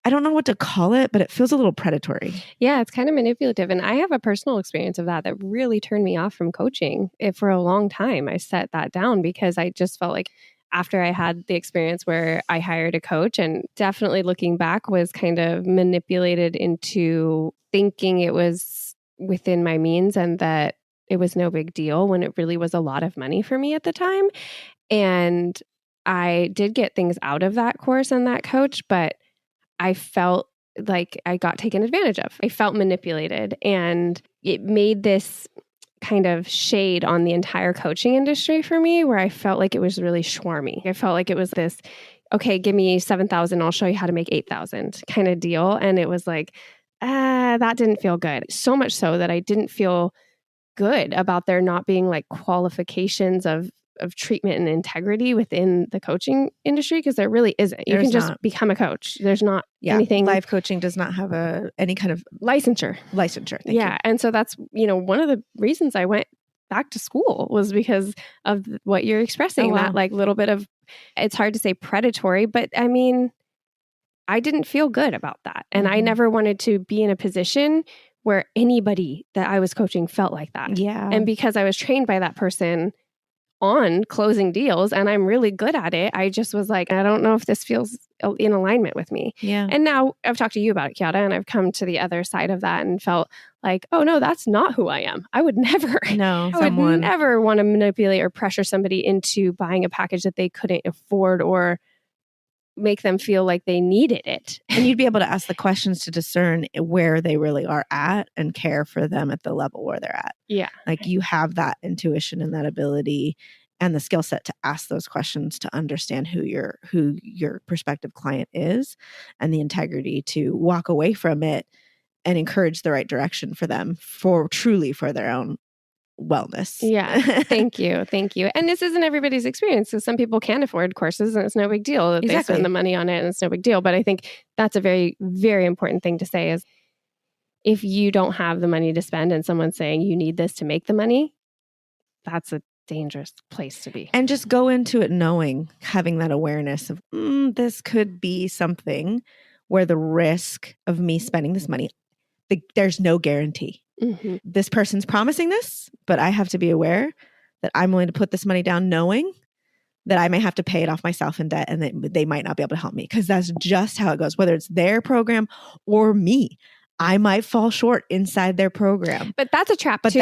I don't know what to call it, but it feels a little predatory. Yeah, it's kind of manipulative. And I have a personal experience of that really turned me off from coaching. For a long time, I set that down because I just felt like after I had the experience where I hired a coach, and definitely looking back was kind of manipulated into thinking it was within my means and that it was no big deal when it really was a lot of money for me at the time. And I did get things out of that course and that coach, but I felt like I got taken advantage of. I felt manipulated, and it made this kind of shade on the entire coaching industry for me, where I felt like it was really schwarmy. I felt like it was this, okay, give me 7,000, I'll show you how to make 8,000 kind of deal. And it was like, that didn't feel good. So much so that I didn't feel good about there not being like qualifications of treatment and integrity within the coaching industry, because there really isn't. You can just become a coach. There's not anything. Life coaching does not have any kind of licensure. Thank you. And so that's, one of the reasons I went back to school was because of what you're expressing, that like little bit of, it's hard to say predatory, but I mean, I didn't feel good about that. And I never wanted to be in a position where anybody that I was coaching felt like that. Yeah. And because I was trained by that person on closing deals and I'm really good at it, I just was like, I don't know if this feels in alignment with me. Yeah. And now I've talked to you about it, Chiara, and I've come to the other side of that and felt like, oh no, that's not who I am. I would never, would never want to manipulate or pressure somebody into buying a package that they couldn't afford or make them feel like they needed it. And you'd be able to ask the questions to discern where they really are at and care for them at the level where they're at. Yeah. Like you have that intuition and that ability and the skill set to ask those questions, to understand who your prospective client is, and the integrity to walk away from it and encourage the right direction for them for their own wellness. Yeah. Thank you. And this isn't everybody's experience. So some people can afford courses and it's no big deal. They spend the money on it and it's no big deal. But I think that's a very, very important thing to say is if you don't have the money to spend and someone's saying you need this to make the money, that's a dangerous place to be. And just go into it knowing, having that awareness of this could be something where the risk of me spending this money, there's no guarantee. Mm-hmm. This person's promising this, but I have to be aware that I'm willing to put this money down knowing that I may have to pay it off myself in debt and that they might not be able to help me, because that's just how it goes, whether it's their program or me. I might fall short inside their program. But that's a trap too.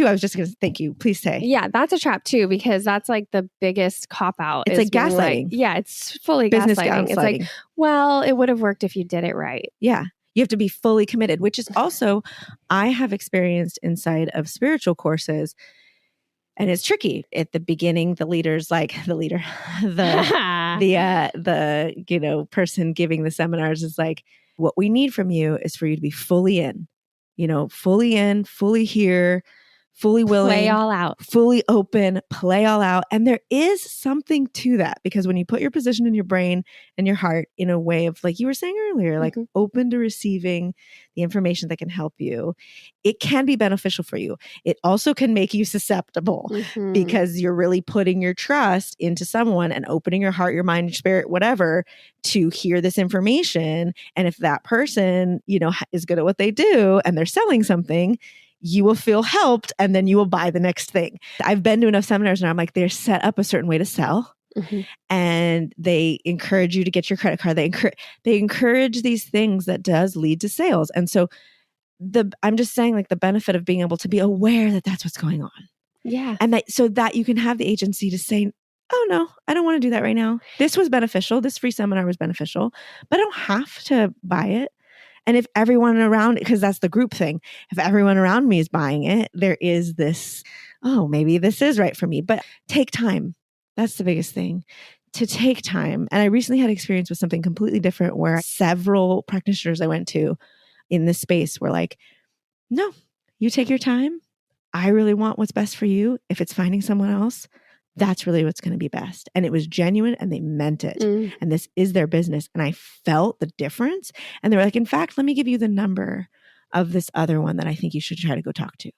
I was just going to, thank you. Please say. Yeah, that's a trap too, because that's like the biggest cop out. It's like gaslighting. It's fully business gaslighting. It's like, well, it would have worked if you did it right. Yeah. You have to be fully committed, which is also, I have experienced inside of spiritual courses. And it's tricky at the beginning. The person giving the seminars is like, what we need from you is for you to be fully in, fully here, fully willing, play all out, fully open, play all out. And there is something to that, because when you put your position in your brain and your heart in a way of, like you were saying earlier, like open to receiving the information that can help you, it can be beneficial for you. It also can make you susceptible because you're really putting your trust into someone and opening your heart, your mind, your spirit, whatever, to hear this information. And if that person, is good at what they do and they're selling something, you will feel helped and then you will buy the next thing. I've been to enough seminars and I'm like, they're set up a certain way to sell. And they encourage you to get your credit card. They encourage these things that does lead to sales. And so I'm just saying, like, the benefit of being able to be aware that that's what's going on. Yeah. And so that you can have the agency to say, oh no, I don't want to do that right now. This was beneficial. This free seminar was beneficial, but I don't have to buy it. And if everyone around, because that's the group thing, if everyone around me is buying it, there is this, oh, maybe this is right for me, but take time. That's the biggest thing, to take time. And I recently had experience with something completely different where several practitioners I went to in this space were like, no, you take your time. I really want what's best for you. If it's finding someone else, that's really what's going to be best. And it was genuine and they meant it. And this is their business. And I felt the difference. And they were like, in fact, let me give you the number of this other one that I think you should try to go talk to.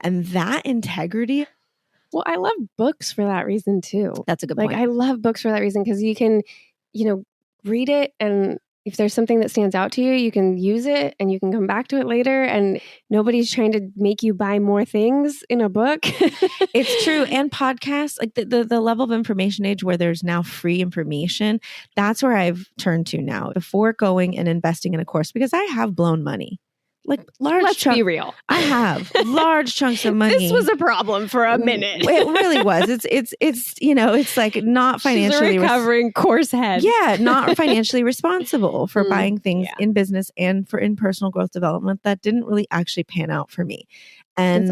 And that integrity. Well, I love books for that reason too. That's a good point. Like, I love books for that reason because you can, read it, and if there's something that stands out to you, you can use it and you can come back to it later, and nobody's trying to make you buy more things in a book. It's true. And podcasts, like the level of information age where there's now free information, that's where I've turned to now before going and investing in a course, because I have blown money. Like large Let's be real. I have large chunks of money. This was a problem for a minute. It really was. It's like not financially. She's a recovering course head. Yeah, not financially responsible for buying things in business and in personal growth development that didn't really actually pan out for me, and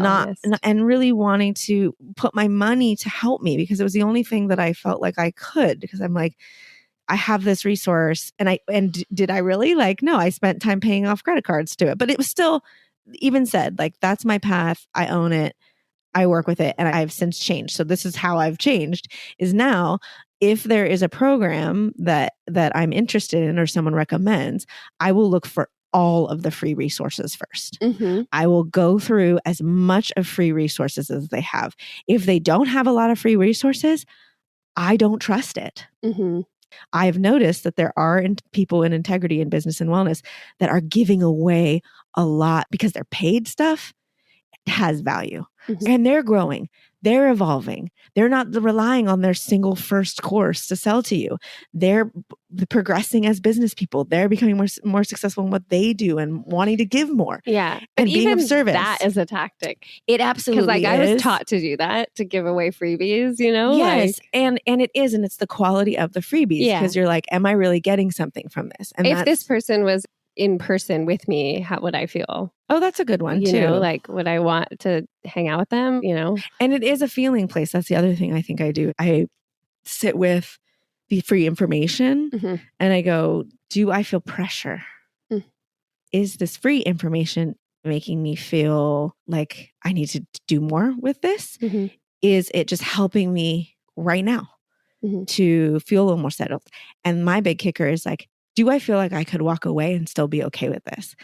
and really wanting to put my money to help me because it was the only thing that I felt like I could, because I'm like, I have this resource and did I really? Like, no, I spent time paying off credit cards to it, but it was still even said, like, that's my path. I own it. I work with it. And I've since changed. So this is how I've changed, is now if there is a program that I'm interested in or someone recommends, I will look for all of the free resources first. I will go through as much of free resources as they have. If they don't have a lot of free resources, I don't trust it. I've noticed that there are people in integrity in business and wellness that are giving away a lot because their paid stuff has value and they're growing. They're evolving. They're not relying on their single first course to sell to you. They're progressing as business people. They're becoming more successful in what they do and wanting to give more. Yeah. And being of service. That is a tactic. It absolutely is. Because I was taught to do that, to give away freebies, Yes. And it is. And it's the quality of the freebies. Because you're like, am I really getting something from this? And if this person was in person with me, how would I feel? Oh, that's a good one too. Like, would I want to hang out with them? And it is a feeling place. That's the other thing I think I do. I sit with the free information and I go, do I feel pressure? Is this free information making me feel like I need to do more with this? Is it just helping me right now to feel a little more settled? And my big kicker is like, do I feel like I could walk away and still be okay with this?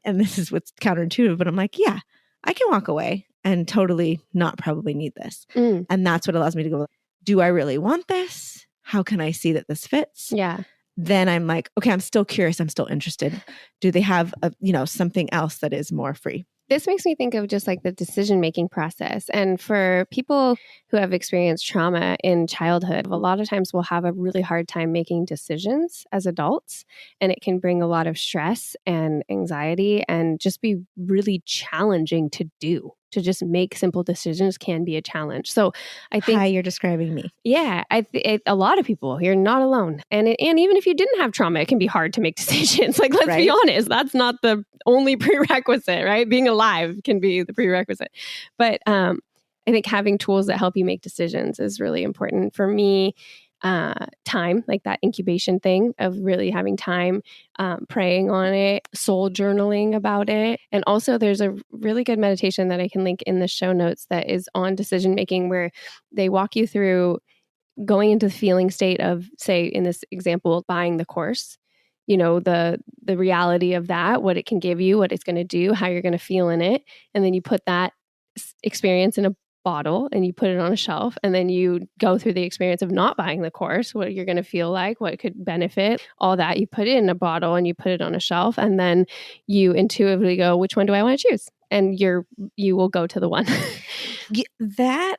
And this is what's counterintuitive, but I'm like, yeah, I can walk away and totally not probably need this. And that's what allows me to go, do I really want this? How can I see that this fits? Yeah. Then I'm like, okay, I'm still curious. I'm still interested. Do they have something else that is more free? This makes me think of just like the decision-making process. And for people who have experienced trauma in childhood, a lot of times we'll have a really hard time making decisions as adults. And it can bring a lot of stress and anxiety and just be really challenging to do. To just make simple decisions can be a challenge. So I think... Hi, you're describing me. Yeah. A lot of people, you're not alone. And even if you didn't have trauma, it can be hard to make decisions. Like, let's be honest, that's not the only prerequisite, right? Being alive can be the prerequisite. But I think having tools that help you make decisions is really important. For me, time, like that incubation thing of really having time, praying on it, soul journaling about it. And also there's a really good meditation that I can link in the show notes that is on decision making, where they walk you through going into the feeling state of, say, in this example, buying the course, the reality of that, what it can give you, what it's going to do, how you're going to feel in it. And then you put that experience in a bottle and you put it on a shelf, and then you go through the experience of not buying the course, what you're going to feel like, what could benefit, all that. You put it in a bottle and you put it on a shelf, and then you intuitively go, which one do I want to choose? And you will go to the one. That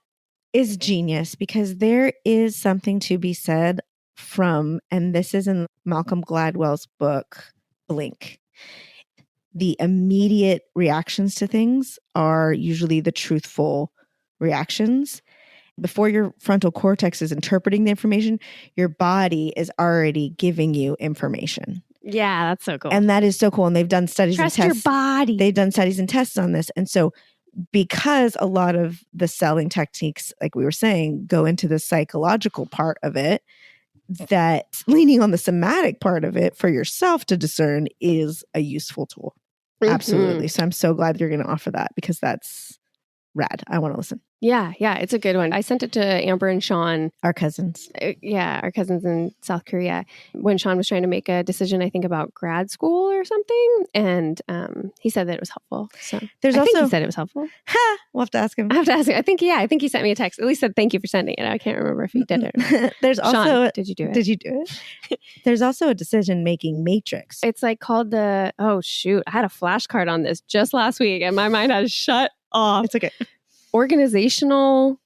is genius, because there is something to be said from, and this is in Malcolm Gladwell's book, Blink. The immediate reactions to things are usually the truthful reactions. Before your frontal cortex is interpreting the information, your body is already giving you information. Yeah, that's so cool. And that is so cool. And they've done studies Trust and tests. your body. They've done studies and tests on this. And so because a lot of the selling techniques, like we were saying, go into the psychological part of it, that leaning on the somatic part of it for yourself to discern is a useful tool. Mm-hmm. Absolutely. So I'm so glad you're going to offer that, because that's rad. I want to listen. Yeah, it's a good one. I sent it to Amber and Sean. Our cousins. Our cousins in South Korea. When Sean was trying to make a decision, I think about grad school or something. And he said that it was helpful. So I think he said it was helpful. We'll have to ask him. I have to ask him. I think he sent me a text. At least said thank you for sending it. I can't remember if he did it. There's also Sean, did you do it? Did you do it? There's also a decision-making matrix. It's like called I had a flashcard on this just last week and my mind has shut off. It's okay. Organizational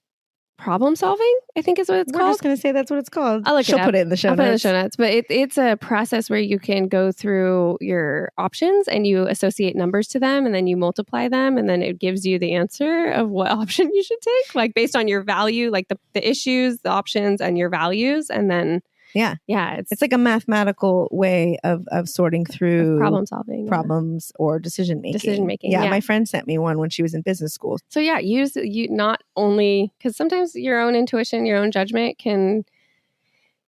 problem solving, I think is what it's called. We're just going to say that's what it's called. I'll look it up. She'll put it in the show notes. I'll put it in the show notes. But it's a process where you can go through your options and you associate numbers to them, and then you multiply them, and then it gives you the answer of what option you should take, like based on your value, like the issues, the options, and your values. And then it's like a mathematical way of sorting through problem solving, problems, or decision making. Yeah, my friend sent me one when she was in business school. So use you not only, because sometimes your own intuition, your own judgment can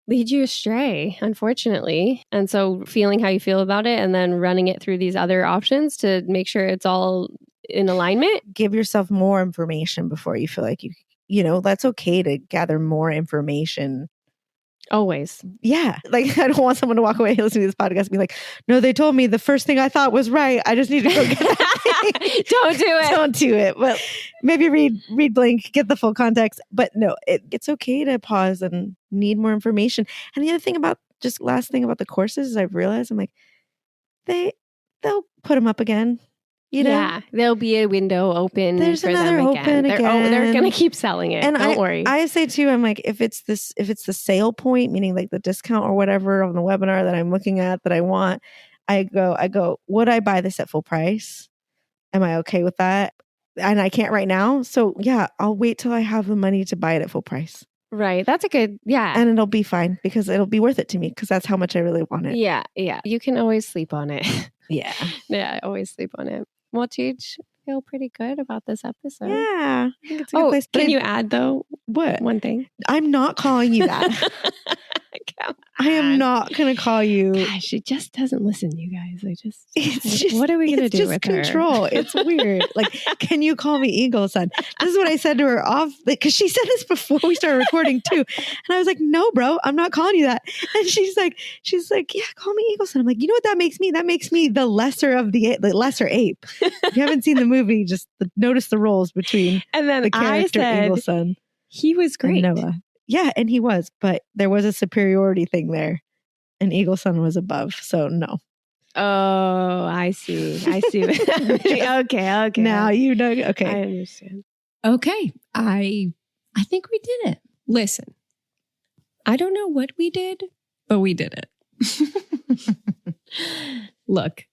lead you astray, unfortunately. And so feeling how you feel about it and then running it through these other options to make sure it's all in alignment. Give yourself more information before you feel like that's okay to gather more information. Always. Yeah. Like, I don't want someone to walk away listening to this podcast and be like, no, they told me the first thing I thought was right. I just need to go get that thing. Don't do it. Don't do it. But maybe read Blink, get the full context. But no, it's okay to pause and need more information. And the other thing last thing about the courses is I've realized, I'm like, they'll put them up again. Yeah, there'll be a window open. There's for another them open again. They're going to keep selling it. And don't worry. I say too, I'm like, if it's the sale point, meaning like the discount or whatever on the webinar that I'm looking at that I want, I go, would I buy this at full price? Am I okay with that? And I can't right now. So yeah, I'll wait till I have the money to buy it at full price. Right. That's a good, And it'll be fine because it'll be worth it to me because that's how much I really want it. Yeah. You can always sleep on it. Yeah. Yeah, always sleep on it. Well, Cheech, feel pretty good about this episode. Yeah. I think it's a good place. Can you add though? What? One thing. I'm not calling you that. I am not going to call you. Gosh, she just doesn't listen, you guys. What are we going to do with control. Her? It's weird. Like, can you call me Eagle Son? This is what I said to her off, because she said this before we started recording too. And I was like, no, bro, I'm not calling you that. And she's like, yeah, call me Eagle Son. I'm like, you know what that makes me? That makes me the lesser of the lesser ape. If you haven't seen the movie, just notice the roles between and then the character Eagle Son. He was great. And Noah. Yeah, and he was, but there was a superiority thing there, and Eagle Son was above, so no. Oh, I see. Okay. Now you know. Okay, I understand. Okay, I think we did it. Listen, I don't know what we did, but we did it. Look,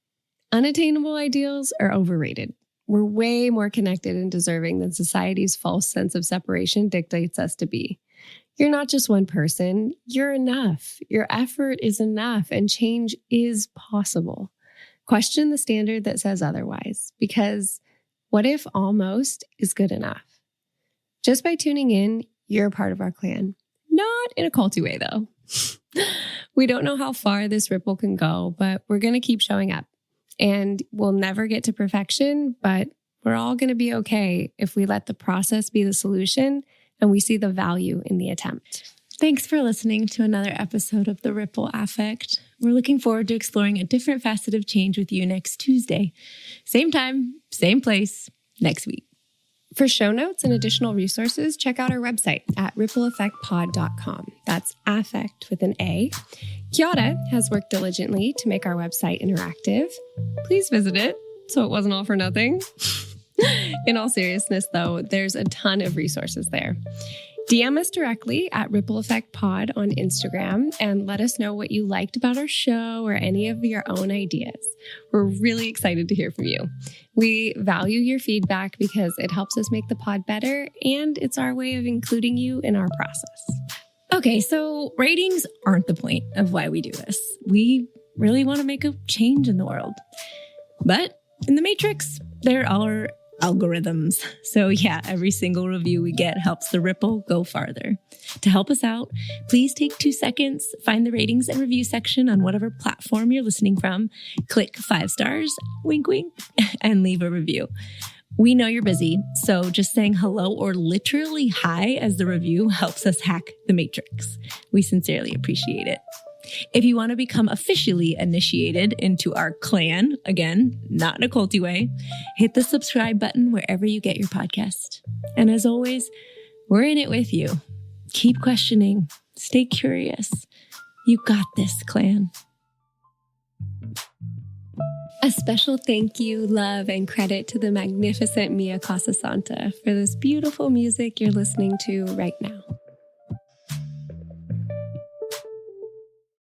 unattainable ideals are overrated. We're way more connected and deserving than society's false sense of separation dictates us to be. You're not just one person. You're enough. Your effort is enough, and change is possible. Question the standard that says otherwise, because what if almost is good enough? Just by tuning in, you're a part of our clan. Not in a culty way, though. We don't know how far this ripple can go, but we're going to keep showing up. And we'll never get to perfection, but we're all going to be okay if we let the process be the solution and we see the value in the attempt. Thanks for listening to another episode of The Ripple Affect. We're looking forward to exploring a different facet of change with you next Tuesday. Same time, same place, next week. For show notes and additional resources, check out our website at rippleeffectpod.com. That's affect with an A. Chiara has worked diligently to make our website interactive. Please visit it so it wasn't all for nothing. In all seriousness, though, there's a ton of resources there. DM us directly at Ripple Effect Pod on Instagram and let us know what you liked about our show or any of your own ideas. We're really excited to hear from you. We value your feedback because it helps us make the pod better, and it's our way of including you in our process. Okay, so ratings aren't the point of why we do this. We really want to make a change in the world. But in the Matrix, there are algorithms. So yeah, every single review we get helps the ripple go farther. To help us out, please take 2 seconds, find the ratings and review section on whatever platform you're listening from, click 5 stars, wink, wink, and leave a review. We know you're busy, so just saying hello or literally hi as the review helps us hack the Matrix. We sincerely appreciate it. If you want to become officially initiated into our clan, again, not in a culty way, hit the subscribe button wherever you get your podcast. And as always, we're in it with you. Keep questioning. Stay curious. You got this, clan. A special thank you, love, and credit to the magnificent Mia Casasanta for this beautiful music you're listening to right now.